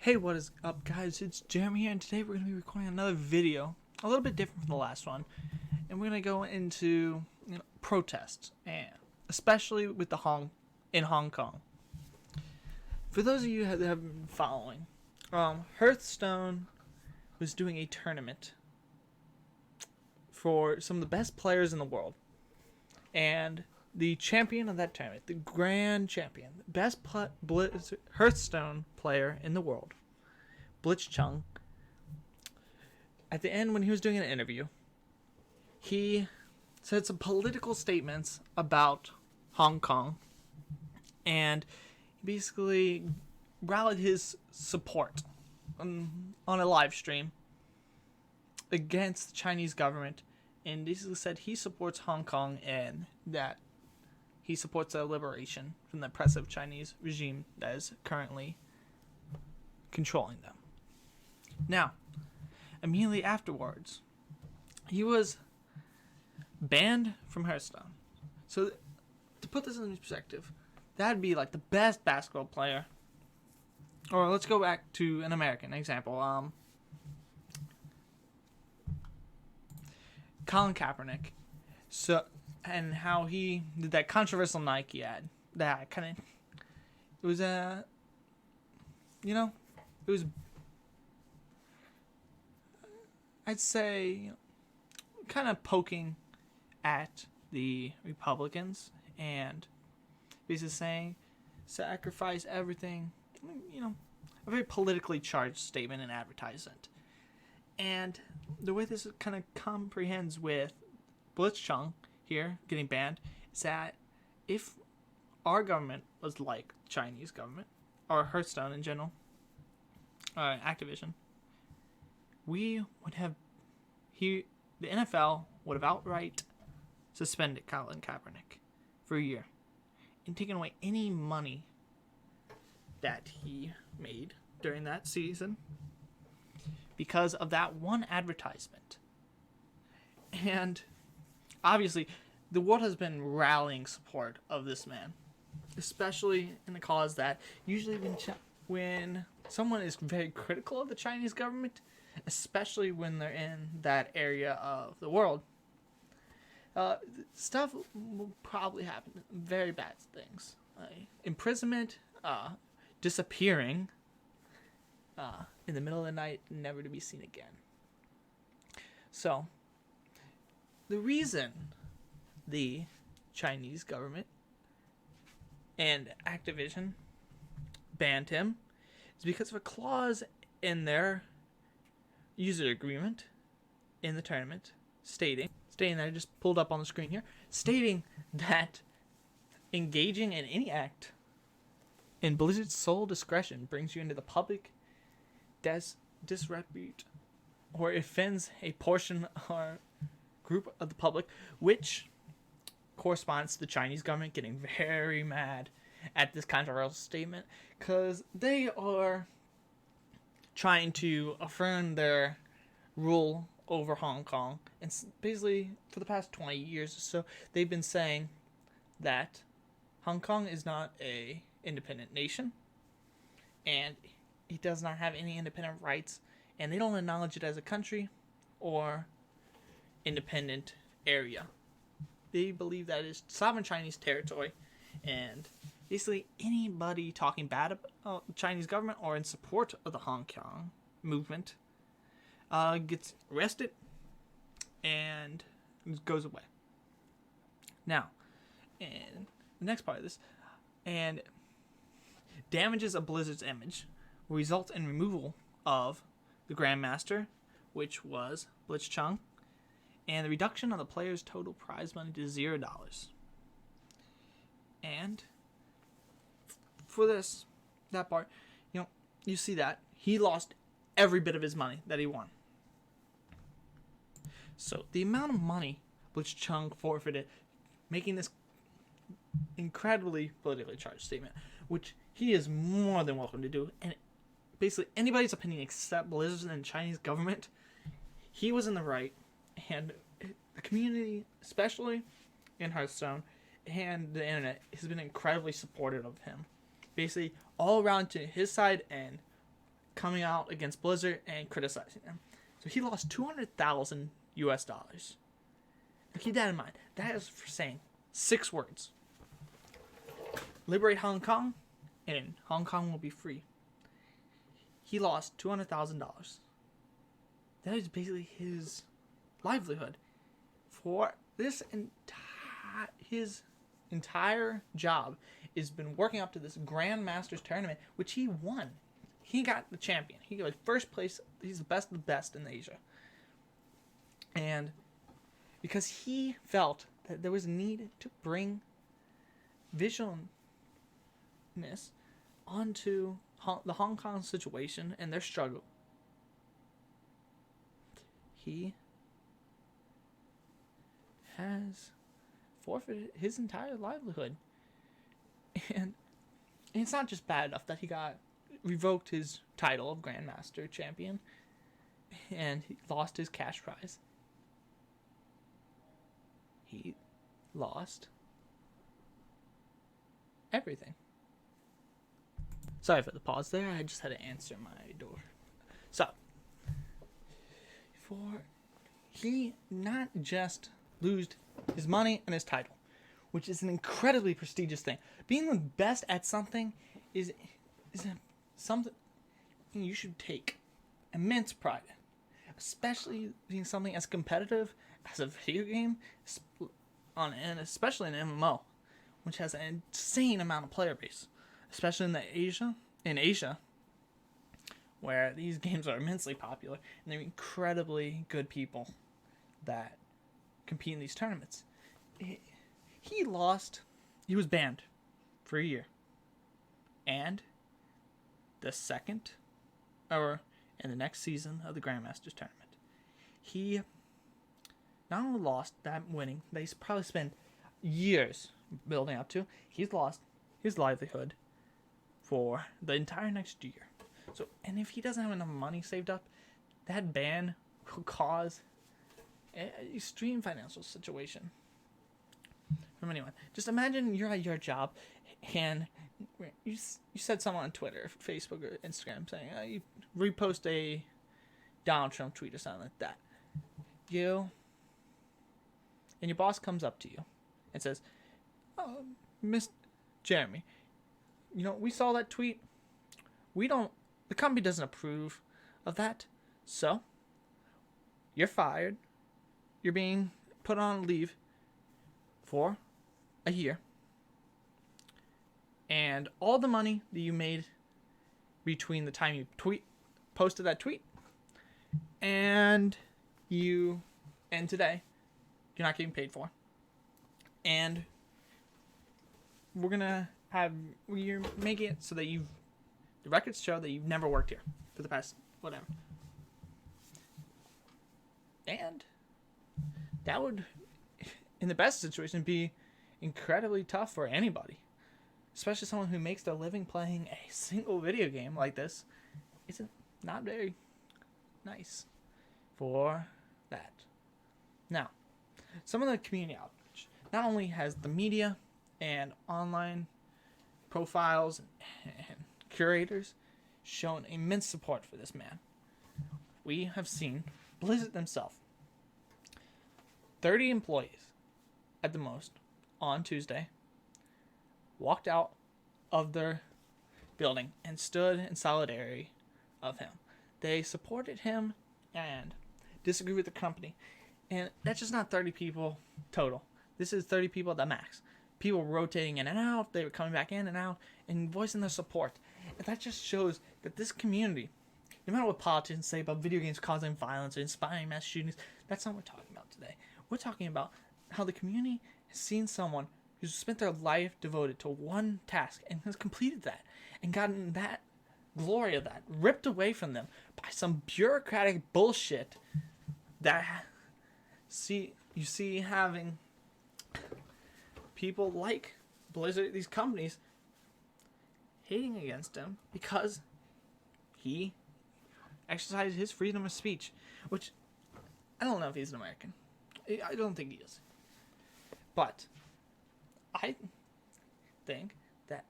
Hey, what is up, guys? It's Jeremy here, and today we're going to be recording another video, a little bit different from the last one, and we're going to go into protests, and especially with in Hong Kong. For those of you that have been following, Hearthstone was doing a tournament for some of the best players in the world, and the champion of that tournament, the grand champion, best Hearthstone player in the world, Blitzchung, at the end when he was doing an interview, he said some political statements about Hong Kong, and he basically rallied his support on a live stream against the Chinese government, and basically said he supports Hong Kong and that he supports their liberation from the oppressive Chinese regime that is currently controlling them. Now, immediately afterwards, he was banned from Hearthstone. So, to put this in perspective, that'd be like the best basketball player. Or let's go back to an American example. Colin Kaepernick. And how he did that controversial Nike ad. That kind of, it was it was, I'd say, kind of poking at the Republicans and basically saying, sacrifice everything, a very politically charged statement and advertisement. And the way this kind of comprehends with Blitzchung here getting banned is that if our government was like Chinese government or Hearthstone in general, Activision, we would have the NFL would have outright suspended Colin Kaepernick for a year and taken away any money that he made during that season because of that one advertisement. And obviously, the world has been rallying support of this man, especially in the cause that usually when someone is very critical of the Chinese government, especially when they're in that area of the world, stuff will probably happen. Very bad things. Imprisonment, disappearing in the middle of the night, never to be seen again. So, the reason the Chinese government and Activision banned him is because of a clause in their user agreement in the tournament stating that I just pulled up on the screen here, stating that engaging in any act in Blizzard's sole discretion brings you into the public disrepute or offends a portion or group of the public, which corresponds to the Chinese government getting very mad at this controversial statement because they are trying to affirm their rule over Hong Kong. And basically, for the past 20 years or so, they've been saying that Hong Kong is not a independent nation, and it does not have any independent rights, and they don't acknowledge it as a country or independent area. They believe that it's sovereign Chinese territory, and basically anybody talking bad about the Chinese government or in support of the Hong Kong movement gets arrested and goes away. Now, and the next part of this, and damages of Blizzard's image will result in removal of the Grandmaster, which was Blitzchung, and the reduction of the player's total prize money to $0. And for that part, you see that he lost every bit of his money that he won. So the amount of money Blitzchung forfeited, making this incredibly politically charged statement, which he is more than welcome to do, and basically anybody's opinion except Blizzard and the Chinese government, he was in the right, and the community, especially in Hearthstone, and the internet, has been incredibly supportive of him. Basically, all around to his side and coming out against Blizzard and criticizing them. So he lost $200,000. Keep that in mind. That is for saying 6 words. Liberate Hong Kong, and Hong Kong will be free. He lost $200,000. That is basically his livelihood. For this his entire job has been working up to this Grandmasters tournament, which he won. He got the champion. He got first place. He's the best of the best in Asia. And because he felt that there was a need to bring visualness onto the Hong Kong situation and their struggle, he has forfeited his entire livelihood. And it's not just bad enough that he got revoked his title of Grandmaster champion and he lost his cash prize. He lost everything. Sorry for the pause there. I just had to answer my door. So, he not just lost his money and his title, which is an incredibly prestigious thing. Being the best at something is something you should take immense pride in, especially being something as competitive as a video game, and especially an MMO, which has an insane amount of player base, especially in Asia, where these games are immensely popular and they're incredibly good people that compete in these tournaments. He was banned for a year, and in the next season of the Grandmasters tournament, he not only lost that winning that he's probably spent years building up to, he's lost his livelihood for the entire next year. So, and if he doesn't have enough money saved up, that ban will cause an extreme financial situation from anyone. Just imagine you're at your job and you said someone on Twitter, Facebook, or Instagram saying, you repost a Donald Trump tweet or something like that. And your boss comes up to you and says, "Oh, Miss Jeremy, we saw that tweet. The company doesn't approve of that. So, you're fired. You're being put on leave for a year. And all the money that you made between the time you posted that tweet and today, you're not getting paid for. And you're making it so that the records show that you've never worked here for the past whatever." And that would, in the best situation, be incredibly tough for anybody. Especially someone who makes their living playing a single video game like this. It's not very nice for that. Now, some of the community outreach. Not only has the media and online profiles and curators shown immense support for this man, we have seen Blizzard themselves, 30 employees at the most, on Tuesday, walked out of their building and stood in solidarity of him. They supported him and disagree with the company. And that's just not 30 people total. This is 30 people at the max. People rotating in and out. They were coming back in and out and voicing their support. And that just shows that this community, no matter what politicians say about video games causing violence or inspiring mass shootings, that's not what we're talking about today. We're talking about how the community has seen someone who's spent their life devoted to one task and has completed that and gotten that glory of that ripped away from them by some bureaucratic bullshit that you see having people like Blizzard, these companies, hating against him because he exercised his freedom of speech, which I don't know if he's an American. I don't think he is. But I think that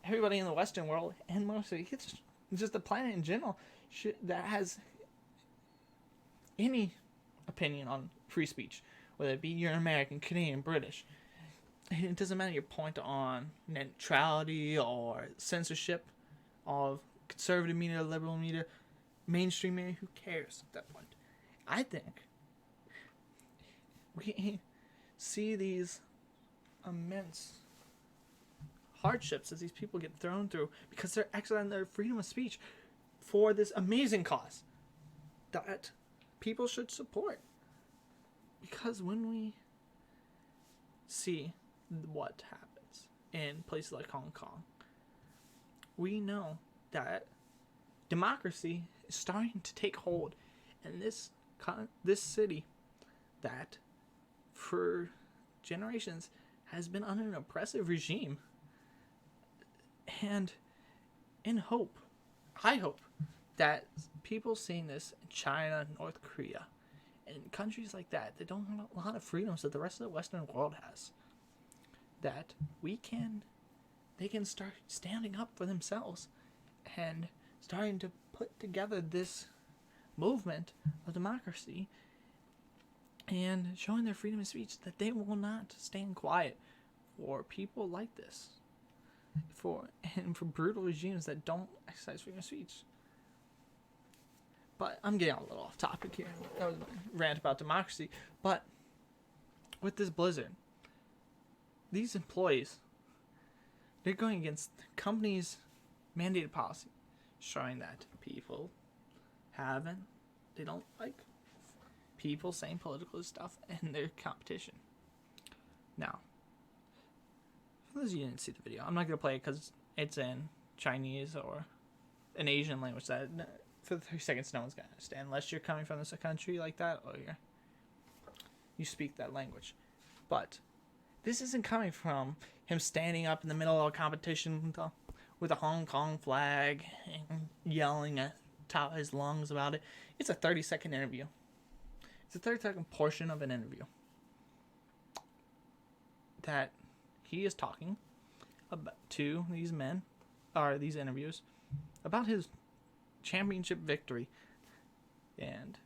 everybody in the Western world, and mostly just the planet in general, that has any opinion on free speech, whether it be you're American, Canadian, British. It doesn't matter your point on neutrality or censorship of conservative media, liberal media, mainstream media. Who cares at that point? I think we see these immense hardships as these people get thrown through because they're exercising their freedom of speech for this amazing cause that people should support. Because when we see what happens in places like Hong Kong, we know that democracy is starting to take hold in this city that for generations has been under an oppressive regime. And I hope that people seeing this in China, North Korea, and countries like that don't have a lot of freedoms that the rest of the Western world has, that they can start standing up for themselves and starting to put together this movement of democracy and showing their freedom of speech, that they will not stand quiet for people like this, for brutal regimes that don't exercise freedom of speech. But I'm getting a little off topic here. That was a rant about democracy. But with this Blizzard, these employees, they're going against the company's mandated policy, showing that they don't like people saying political stuff in their competition. Now, for those of you who didn't see the video, I'm not going to play it because it's in Chinese or an Asian language that for 30 seconds no one's going to understand unless you're coming from a country like that or you speak that language. But this isn't coming from him standing up in the middle of a competition with a Hong Kong flag and yelling at top of his lungs about it. It's a 30-second interview. It's a 30-second portion of an interview that he is talking to these men, or these interviews, about his championship victory. And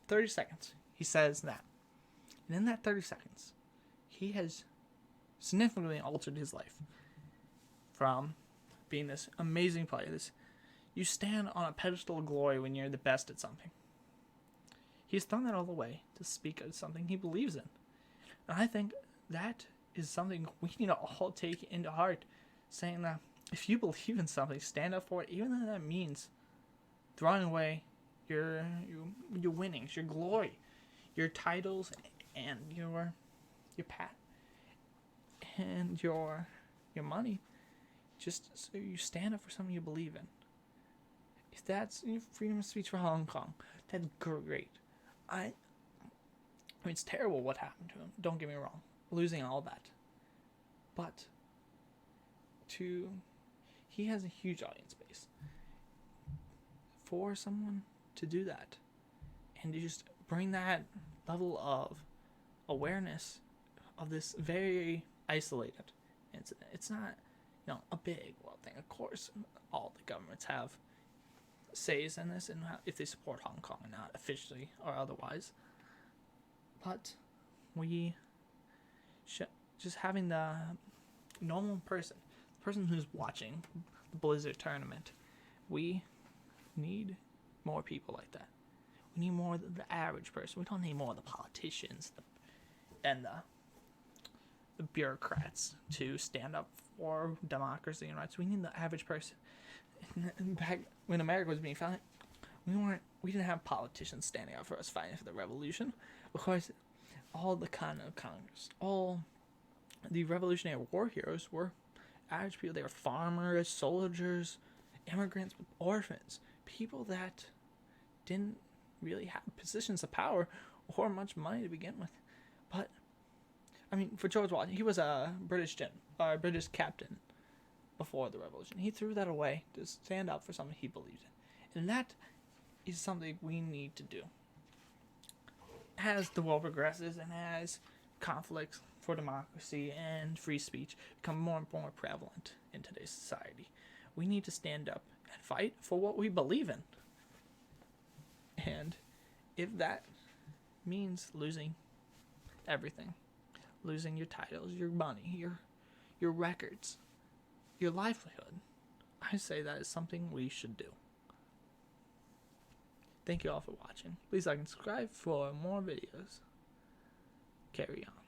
30 seconds he says that, and in that 30 seconds he has significantly altered his life from being this amazing player. You stand on a pedestal of glory when you're the best at something. He's thrown that all away to speak of something he believes in, and I think that is something we need to all take into heart, saying that if you believe in something, stand up for it, even though that means throwing away your winnings, your glory, your titles, and your pat and your money, just so you stand up for something you believe in. If that's freedom of speech for Hong Kong, that's great. I mean, it's terrible what happened to him. Don't get me wrong, losing all that, but he has a huge audience base. For someone to do that and to just bring that level of awareness of this very isolated incident. It's not, a big world thing. Of course, all the governments have says in this and if they support Hong Kong or not, officially or otherwise. But we just having the normal person, the person who's watching the Blizzard tournament, we need more people like that. We need more of the average person. We don't need more of the politicians and the bureaucrats to stand up for democracy and rights. We need the average person. Back when America was being founded, we didn't have politicians standing up for us fighting for the revolution. Of course, all the Continental Congress, all the Revolutionary War heroes were average people. They were farmers, soldiers, immigrants, orphans, people that didn't really have positions of power or much money to begin with. But for George Washington, he was a British captain before the revolution. He threw that away to stand up for something he believed in, and that is something we need to do. As the world progresses and as conflicts for democracy and free speech become more and more prevalent in today's society, we need to stand up and fight for what we believe in. And if that means losing everything, losing your titles, your money, your records, your livelihood, I say that is something we should do. Thank you all for watching. Please like and subscribe for more videos. Carry on.